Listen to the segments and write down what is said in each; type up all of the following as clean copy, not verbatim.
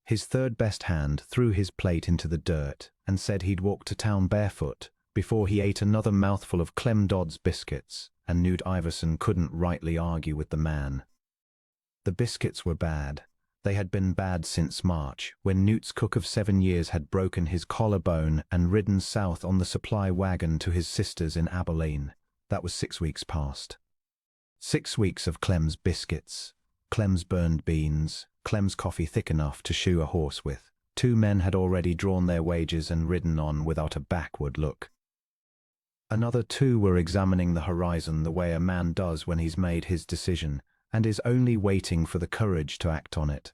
His third best hand threw his plate into the dirt and said he'd walk to town barefoot before he ate another mouthful of Clem Dodd's biscuits, and Newt Iverson couldn't rightly argue with the man. The biscuits were bad. They had been bad since March, when Newt's cook of 7 years had broken his collarbone and ridden south on the supply wagon to his sister's in Abilene. That was 6 weeks past. 6 weeks of Clem's biscuits, Clem's burned beans, Clem's coffee thick enough to shoe a horse with. 2 men had already drawn their wages and ridden on without a backward look. Another 2 were examining the horizon the way a man does when he's made his decision and is only waiting for the courage to act on it.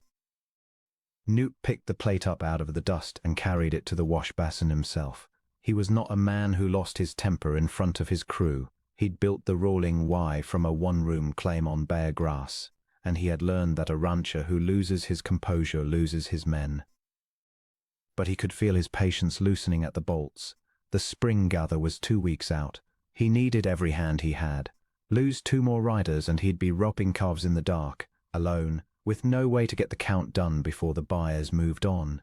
Newt picked the plate up out of the dust and carried it to the wash basin himself. He was not a man who lost his temper in front of his crew. He'd built the Rolling Y from a one-room claim on bare grass, and he had learned that a rancher who loses his composure loses his men. But he could feel his patience loosening at the bolts. The spring gather was 2 weeks out. He needed every hand he had. Lose 2 more riders and he'd be roping calves in the dark, alone, with no way to get the count done before the buyers moved on.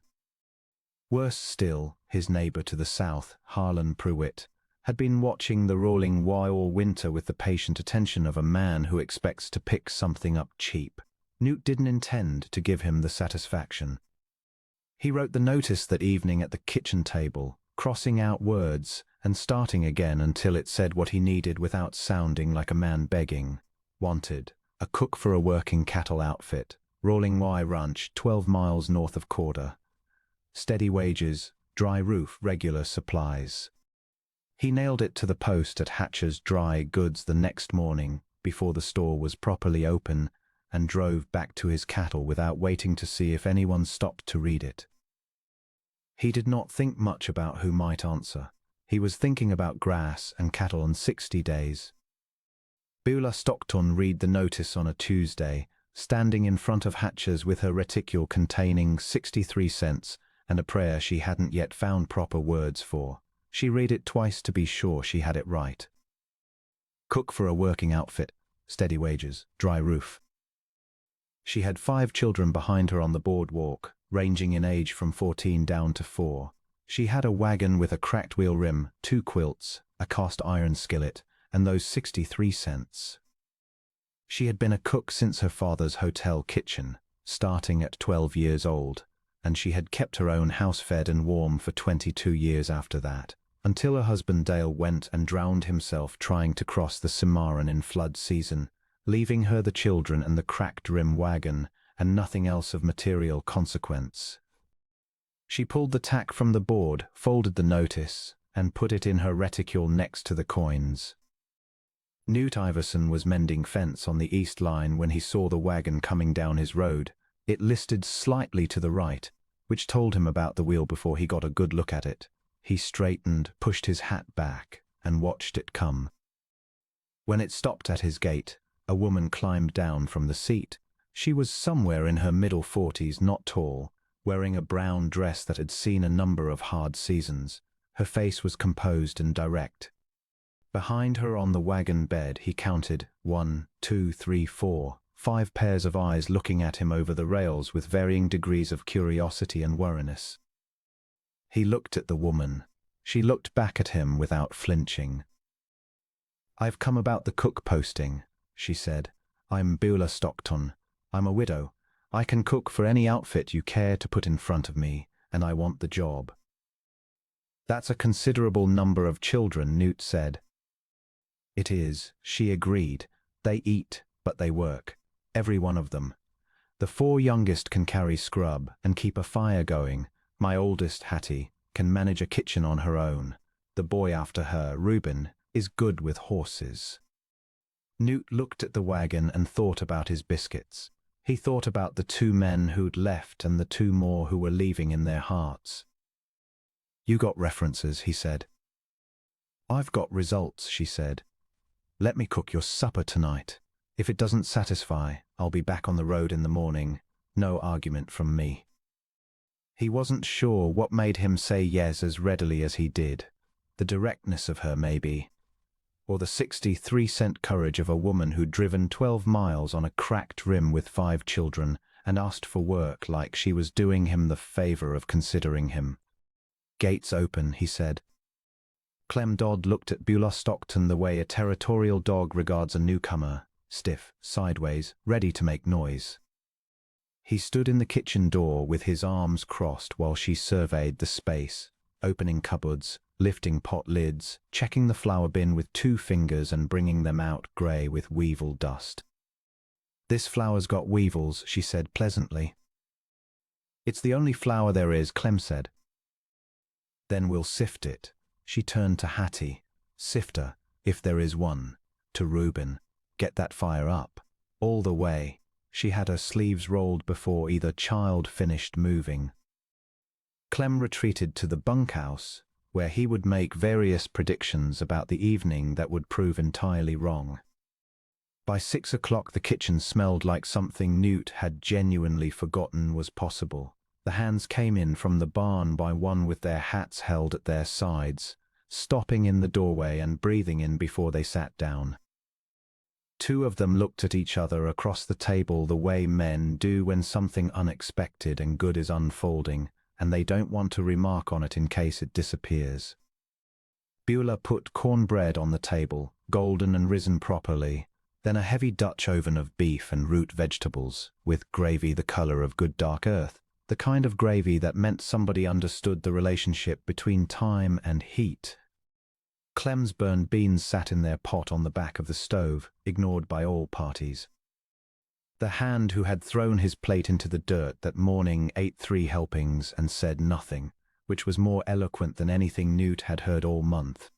Worse still, his neighbor to the south, Harlan Puit, had been watching the Rolling Y all winter with the patient attention of a man who expects to pick something up cheap. Newt didn't intend to give him the satisfaction. He wrote the notice that evening at the kitchen table, crossing out words and starting again until it said what he needed without sounding like a man begging. Wanted: a cook for a working cattle outfit, Rolling Y Ranch, 12 miles north of Corda. Steady wages, dry roof, regular supplies. He nailed it to the post at Hatcher's Dry Goods the next morning, before the store was properly open, and drove back to his cattle without waiting to see if anyone stopped to read it. He did not think much about who might answer. He was thinking about grass and cattle and 60 days. Beulah Stockton read the notice on a Tuesday, standing in front of Hatcher's with her reticule containing 63 cents and a prayer she hadn't yet found proper words for. She read it twice to be sure she had it right. Cook for a working outfit, steady wages, dry roof. She had 5 children behind her on the boardwalk, ranging in age from 14 down to 4. She had a wagon with a cracked wheel rim, 2 quilts, a cast iron skillet, and those 63 cents. She had been a cook since her father's hotel kitchen, starting at 12 years old, and she had kept her own house fed and warm for 22 years after that, until her husband Dale went and drowned himself trying to cross the Cimarron in flood season, leaving her the children and the cracked rim wagon, and nothing else of material consequence. She pulled the tack from the board, folded the notice, and put it in her reticule next to the coins. Newt Iverson was mending fence on the east line when he saw the wagon coming down his road. It listed slightly to the right, which told him about the wheel before he got a good look at it. He straightened, pushed his hat back, and watched it come. When it stopped at his gate, a woman climbed down from the seat. She was somewhere in her middle 40s, not tall, wearing a brown dress that had seen a number of hard seasons. Her face was composed and direct. Behind her on the wagon bed he counted 1, 2, 3, 4, 5 pairs of eyes looking at him over the rails with varying degrees of curiosity and wariness. He looked at the woman. She looked back at him without flinching. "I've come about the cook posting," she said. "I'm Beulah Stockton. I'm a widow. I can cook for any outfit you care to put in front of me, and I want the job." "That's a considerable number of children," Newt said. "It is," she agreed. "They eat, but they work. Every one of them. The 4 youngest can carry scrub and keep a fire going. My oldest, Hattie, can manage a kitchen on her own. The boy after her, Reuben, is good with horses." Newt looked at the wagon and thought about his biscuits. He thought about the 2 men who'd left and the 2 more who were leaving in their hearts. "You got references," he said. "I've got results," she said. "Let me cook your supper tonight. If it doesn't satisfy, I'll be back on the road in the morning. No argument from me." He wasn't sure what made him say yes as readily as he did. The directness of her, maybe. Or the 63-cent courage of a woman who'd driven 12 miles on a cracked rim with 5 children and asked for work like she was doing him the favor of considering him. "Gates open," he said. Clem Dodd looked at Beulah Stockton the way a territorial dog regards a newcomer, stiff, sideways, ready to make noise. He stood in the kitchen door with his arms crossed while she surveyed the space, opening cupboards, lifting pot lids, checking the flour bin with 2 fingers and bringing them out grey with weevil dust. "This flour's got weevils," she said pleasantly. "It's the only flour there is," Clem said. "Then we'll sift it." She turned to Hattie. "Sifter, if there is one." To Reuben. "Get that fire up. All the way." She had her sleeves rolled before either child finished moving. Clem retreated to the bunkhouse, where he would make various predictions about the evening that would prove entirely wrong. By 6 o'clock the kitchen smelled like something Newt had genuinely forgotten was possible. The hands came in from the barn by one with their hats held at their sides, stopping in the doorway and breathing in before they sat down. 2 of them looked at each other across the table the way men do when something unexpected and good is unfolding, and they don't want to remark on it in case it disappears. Beulah put cornbread on the table, golden and risen properly, then a heavy Dutch oven of beef and root vegetables, with gravy the color of good dark earth, the kind of gravy that meant somebody understood the relationship between time and heat. Clem's burned beans sat in their pot on the back of the stove, ignored by all parties. The hand who had thrown his plate into the dirt that morning ate 3 helpings and said nothing, which was more eloquent than anything Newt had heard all month.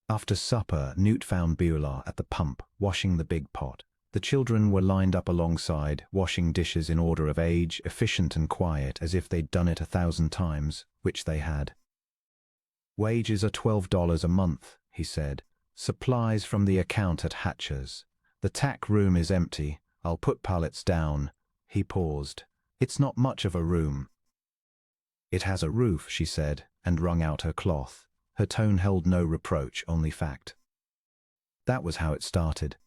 After supper, Newt found Beulah at the pump, washing the big pot. The children were lined up alongside, washing dishes in order of age, efficient and quiet, as if they'd done it 1,000 times, which they had. "Wages are $12 a month," he said. "Supplies from the account at Hatcher's. The tack room is empty. I'll put pallets down." He paused. "It's not much of a room." "It has a roof," she said, and wrung out her cloth. Her tone held no reproach, only fact. That was how it started.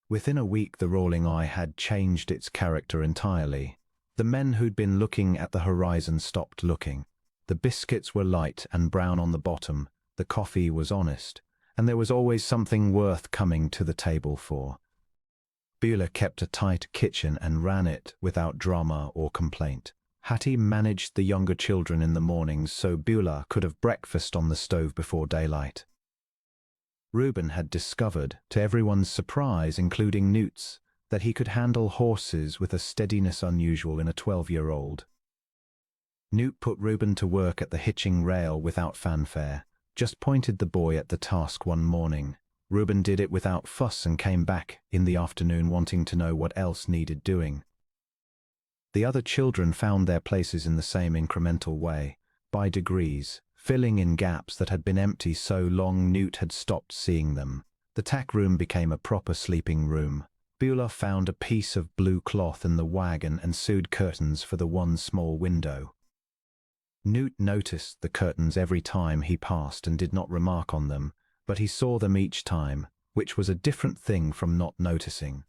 Within a week the rolling eye had changed its character entirely. The men who'd been looking at the horizon stopped looking. The biscuits were light and brown on the bottom, the coffee was honest, and there was always something worth coming to the table for. Beulah kept a tight kitchen and ran it without drama or complaint. Hattie managed the younger children in the mornings so Beulah could have breakfast on the stove before daylight. Reuben had discovered, to everyone's surprise, including Newt's, that he could handle horses with a steadiness unusual in a 12-year-old. Newt put Reuben to work at the hitching rail without fanfare, just pointed the boy at the task one morning. Reuben did it without fuss and came back in the afternoon wanting to know what else needed doing. The other children found their places in the same incremental way, by degrees, filling in gaps that had been empty so long Newt had stopped seeing them. The tack room became a proper sleeping room. Beulah found a piece of blue cloth in the wagon and sewed curtains for the one small window. Newt noticed the curtains every time he passed and did not remark on them, but he saw them each time, which was a different thing from not noticing.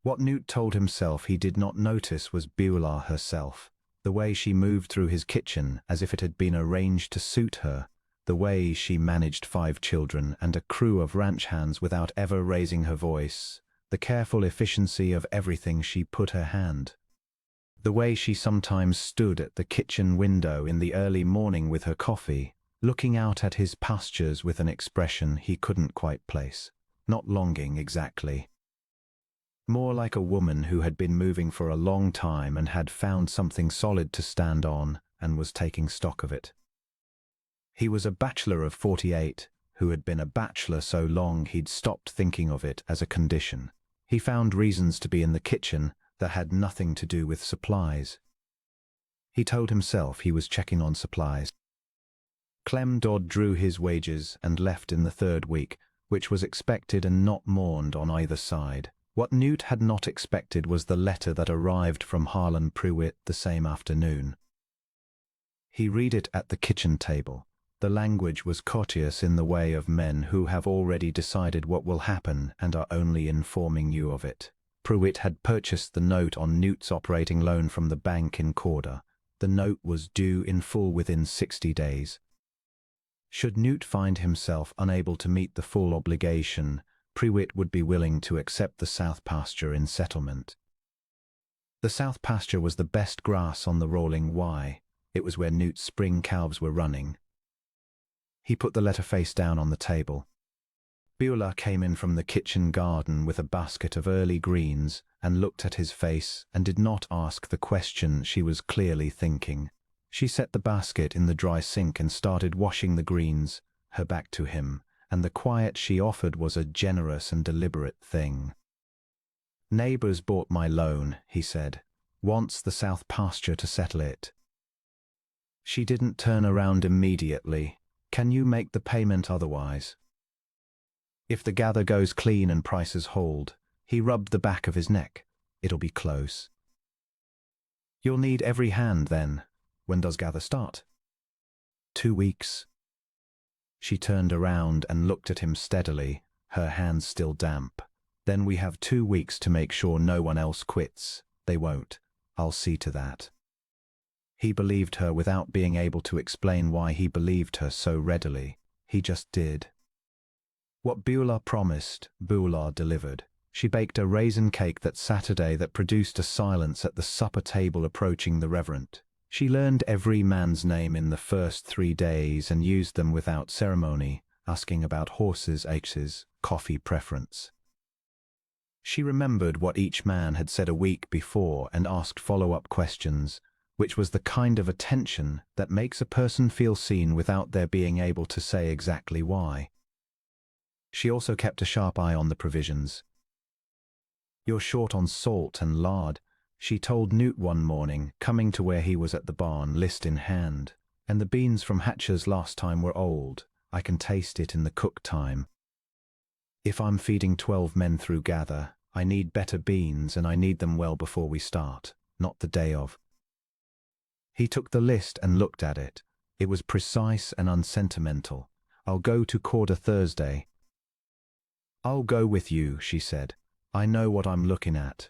What Newt told himself he did not notice was Beulah herself, the way she moved through his kitchen as if it had been arranged to suit her, the way she managed 5 children and a crew of ranch hands without ever raising her voice, the careful efficiency of everything she put her hand. The way she sometimes stood at the kitchen window in the early morning with her coffee, looking out at his pastures with an expression he couldn't quite place, not longing exactly. More like a woman who had been moving for a long time and had found something solid to stand on and was taking stock of it. He was a bachelor of 48, who had been a bachelor so long he'd stopped thinking of it as a condition. He found reasons to be in the kitchen that had nothing to do with supplies. He told himself he was checking on supplies. Clem Dodd drew his wages and left in the 3rd week, which was expected and not mourned on either side. What Newt had not expected was the letter that arrived from Harlan Puit the same afternoon. He read it at the kitchen table. The language was courteous in the way of men who have already decided what will happen and are only informing you of it. Puit had purchased the note on Newt's operating loan from the bank in Corda. The note was due in full within 60 days. Should Newt find himself unable to meet the full obligation, Puit would be willing to accept the south pasture in settlement. The south pasture was the best grass on the rolling Y. It was where Newt's spring calves were running. He put the letter face down on the table. Beulah came in from the kitchen garden with a basket of early greens and looked at his face and did not ask the question she was clearly thinking. She set the basket in the dry sink and started washing the greens, her back to him, and the quiet she offered was a generous and deliberate thing. "Neighbors bought my loan," he said. "Wants the south pasture to settle it." She didn't turn around immediately. "Can you make the payment otherwise?" "If the gather goes clean and prices hold," he rubbed the back of his neck, "it'll be close." "You'll need every hand then. When does gather start?" 2 weeks. She turned around and looked at him steadily, her hands still damp. "Then we have 2 weeks to make sure no one else quits. They won't. I'll see to that." He believed her without being able to explain why he believed her so readily. He just did. What Beulah promised, Beulah delivered. She baked a raisin cake that Saturday that produced a silence at the supper table approaching the reverend. She learned every man's name in the first 3 days and used them without ceremony, asking about horses, aches, coffee preference. She remembered what each man had said a week before and asked follow-up questions, which was the kind of attention that makes a person feel seen without their being able to say exactly why. She also kept a sharp eye on the provisions. "You're short on salt and lard," she told Newt one morning, coming to where he was at the barn, list in hand. "And the beans from Hatcher's last time were old. I can taste it in the cook time. If I'm feeding 12 men through gather, I need better beans, and I need them well before we start, not the day of." He took the list and looked at it. It was precise and unsentimental. "I'll go to Corda Thursday." "I'll go with you," she said. "I know what I'm looking at."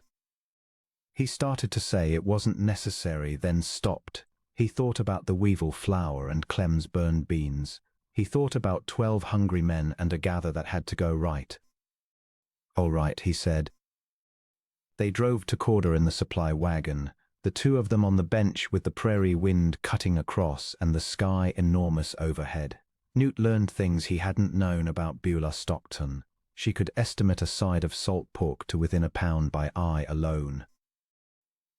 He started to say it wasn't necessary, then stopped. He thought about the weevil flour and Clem's burned beans. He thought about 12 hungry men and a gather that had to go right. "All right," he said. They drove to Corda in the supply wagon, the two of them on the bench with the prairie wind cutting across and the sky enormous overhead. Newt learned things he hadn't known about Beulah Stockton. She could estimate a side of salt pork to within a pound by eye alone.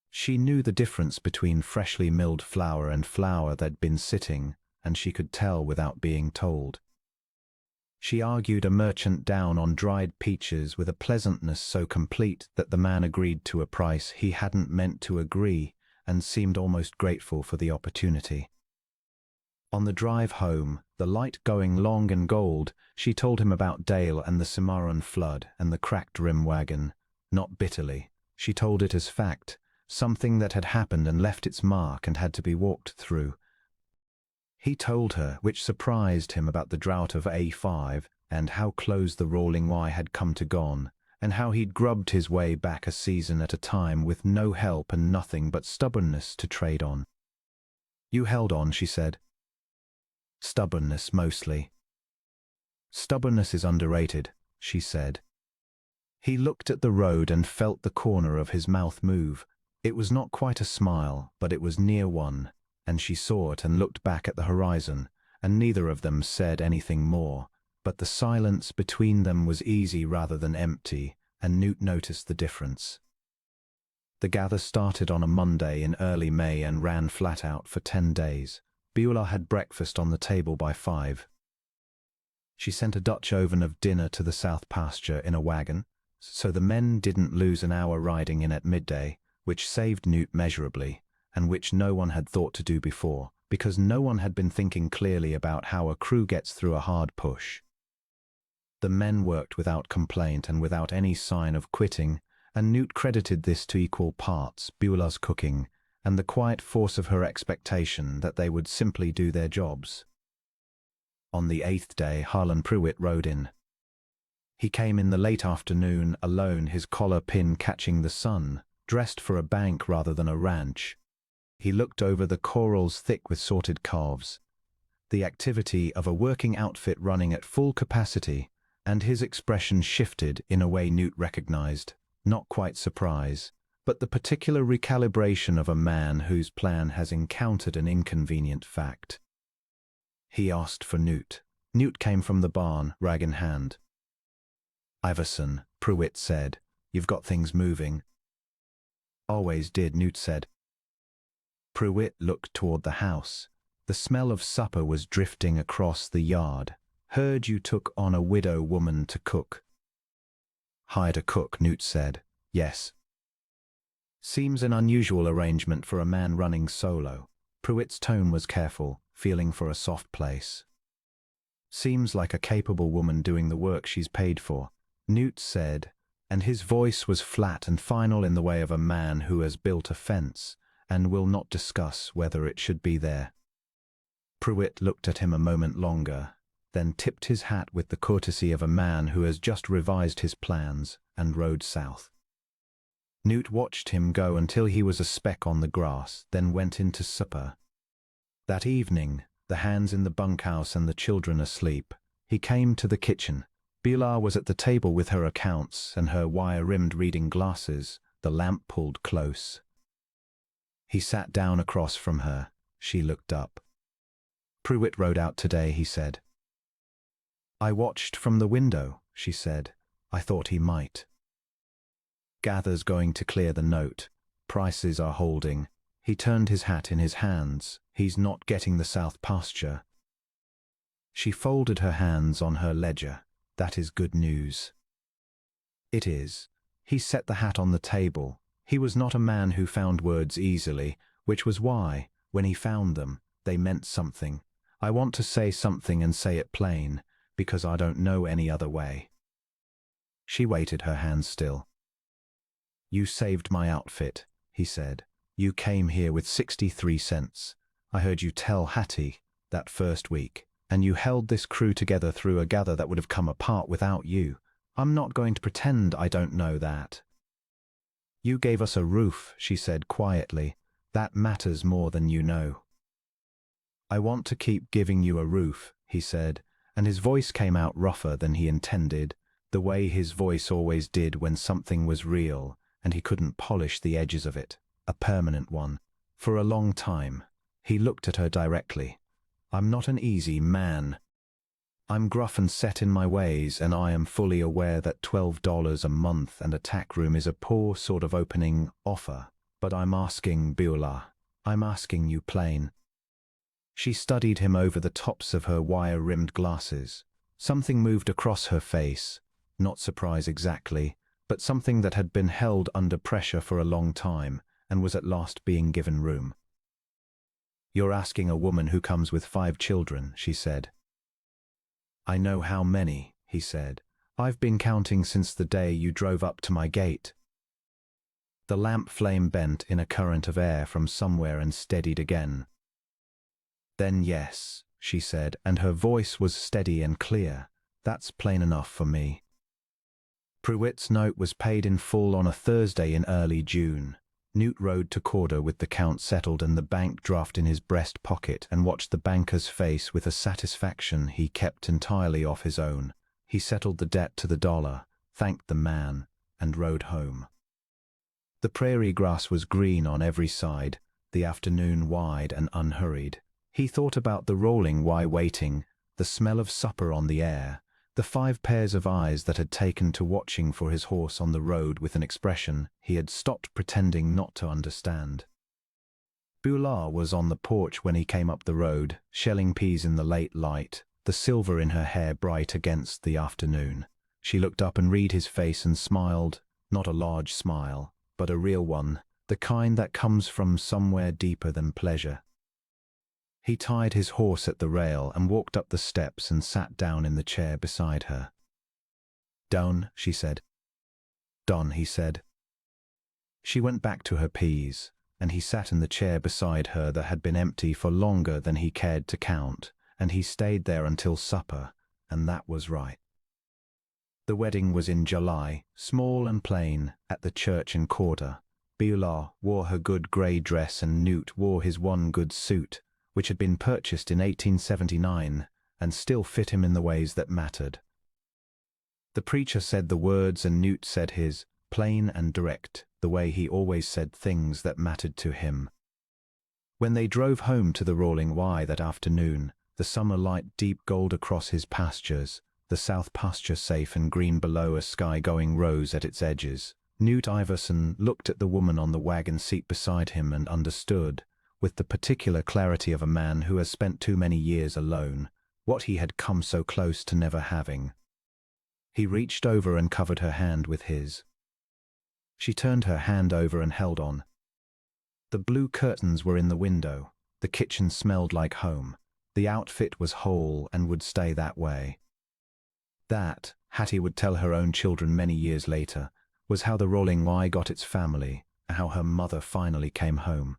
She knew the difference between freshly milled flour and flour that'd been sitting, and she could tell without being told. She argued a merchant down on dried peaches with a pleasantness so complete that the man agreed to a price he hadn't meant to agree and seemed almost grateful for the opportunity. On the drive home, the light going long and gold, she told him about Dale and the Cimarron flood and the cracked rim wagon. Not bitterly. She told it as fact, something that had happened and left its mark and had to be walked through. He told her, which surprised him, about the drought of A5 and how close the rolling Y had come to gone, and how he'd grubbed his way back a season at a time with no help and nothing but stubbornness to trade on. "You held on," she said. "Stubbornness, mostly." "Stubbornness is underrated," she said. He looked at the road and felt the corner of his mouth move. It was not quite a smile, but it was near one, and she saw it and looked back at the horizon, and neither of them said anything more, but the silence between them was easy rather than empty, and Newt noticed the difference. The gather started on a Monday in early May and ran flat out for 10 days. Beulah had breakfast on the table by 5. She sent a Dutch oven of dinner to the south pasture in a wagon, so the men didn't lose an hour riding in at midday, which saved Newt measurably, and which no one had thought to do before, because no one had been thinking clearly about how a crew gets through a hard push. The men worked without complaint and without any sign of quitting, and Newt credited this to equal parts Beulah's cooking and the quiet force of her expectation that they would simply do their jobs. On the 8th day, Harlan Puit rode in. He came in the late afternoon, alone, his collar pin catching the sun, dressed for a bank rather than a ranch. He looked over the corrals thick with sorted calves, the activity of a working outfit running at full capacity, and his expression shifted in a way Newt recognized, not quite surprise, but the particular recalibration of a man whose plan has encountered an inconvenient fact. He asked for Newt. Newt came from the barn, rag in hand. "Iverson," Puit said, "you've got things moving." "Always did," Newt said. Puit looked toward the house. The smell of supper was drifting across the yard. "Heard you took on a widow woman to cook." "Hired a cook," Newt said. "Yes." "Seems an unusual arrangement for a man running solo." Pruitt's tone was careful, feeling for a soft place. "Seems like a capable woman doing the work she's paid for," Newt said, and his voice was flat and final in the way of a man who has built a fence and will not discuss whether it should be there. Puit looked at him a moment longer, then tipped his hat with the courtesy of a man who has just revised his plans and rode south. Newt watched him go until he was a speck on the grass, then went into supper. That evening, the hands in the bunkhouse and the children asleep, he came to the kitchen. Beulah was at the table with her accounts and her wire-rimmed reading glasses, the lamp pulled close. He sat down across from her. She looked up. "Puit rode out today," he said. "I watched from the window," she said. "I thought he might." "Gather's going to clear the note. Prices are holding." He turned his hat in his hands. "He's not getting the south pasture." She folded her hands on her ledger. "That is good news." "It is." He set the hat on the table. He was not a man who found words easily, which was why, when he found them, they meant something. "I want to say something and say it plain, because I don't know any other way." She waited, her hands still. "You saved my outfit," he said. "You came here with 63 cents. I heard you tell Hattie that first week, and you held this crew together through a gather that would have come apart without you. I'm not going to pretend I don't know that." "You gave us a roof," she said quietly. "That matters more than you know." "I want to keep giving you a roof," he said, and his voice came out rougher than he intended, the way his voice always did when something was real and he couldn't polish the edges of it, a permanent one. For a long time, he looked at her directly. "I'm not an easy man. I'm gruff and set in my ways, and I am fully aware that $12 a month and a tack room is a poor sort of opening offer. But I'm asking, Beulah, I'm asking you plain." She studied him over the tops of her wire-rimmed glasses. Something moved across her face, not surprise exactly, but something that had been held under pressure for a long time and was at last being given room. "You're asking a woman who comes with 5 children," she said. "I know how many," he said. "I've been counting since the day you drove up to my gate." The lamp flame bent in a current of air from somewhere and steadied again. "Then yes," she said, and her voice was steady and clear. "That's plain enough for me." Pruitt's note was paid in full on a Thursday in early June. Newt rode to Corder with the count settled and the bank draft in his breast pocket and watched the banker's face with a satisfaction he kept entirely off his own. He settled the debt to the dollar, thanked the man, and rode home. The prairie grass was green on every side, the afternoon wide and unhurried. He thought about the rolling while waiting, the smell of supper on the air, the 5 pairs of eyes that had taken to watching for his horse on the road with an expression he had stopped pretending not to understand. Beulah was on the porch when he came up the road, shelling peas in the late light, the silver in her hair bright against the afternoon. She looked up and read his face and smiled, not a large smile, but a real one, the kind that comes from somewhere deeper than pleasure. He tied his horse at the rail and walked up the steps and sat down in the chair beside her. "Down," she said. "Done," he said. She went back to her peas, and he sat in the chair beside her that had been empty for longer than he cared to count, and he stayed there until supper, and that was right. The wedding was in July, small and plain, at the church in Quarter. Beulah wore her good grey dress and Newt wore his one good suit, which had been purchased in 1879 and still fit him in the ways that mattered. The preacher said the words and Newt said his, plain and direct, the way he always said things that mattered to him. When they drove home to the Rolling Wye that afternoon, the summer light deep gold across his pastures, the south pasture safe and green below a sky going rose at its edges, Newt Iverson looked at the woman on the wagon seat beside him and understood, with the particular clarity of a man who has spent too many years alone, what he had come so close to never having. He reached over and covered her hand with his. She turned her hand over and held on. The blue curtains were in the window. The kitchen smelled like home. The outfit was whole and would stay that way. That, Hattie would tell her own children many years later, was how the Rolling Wye got its family, and how her mother finally came home.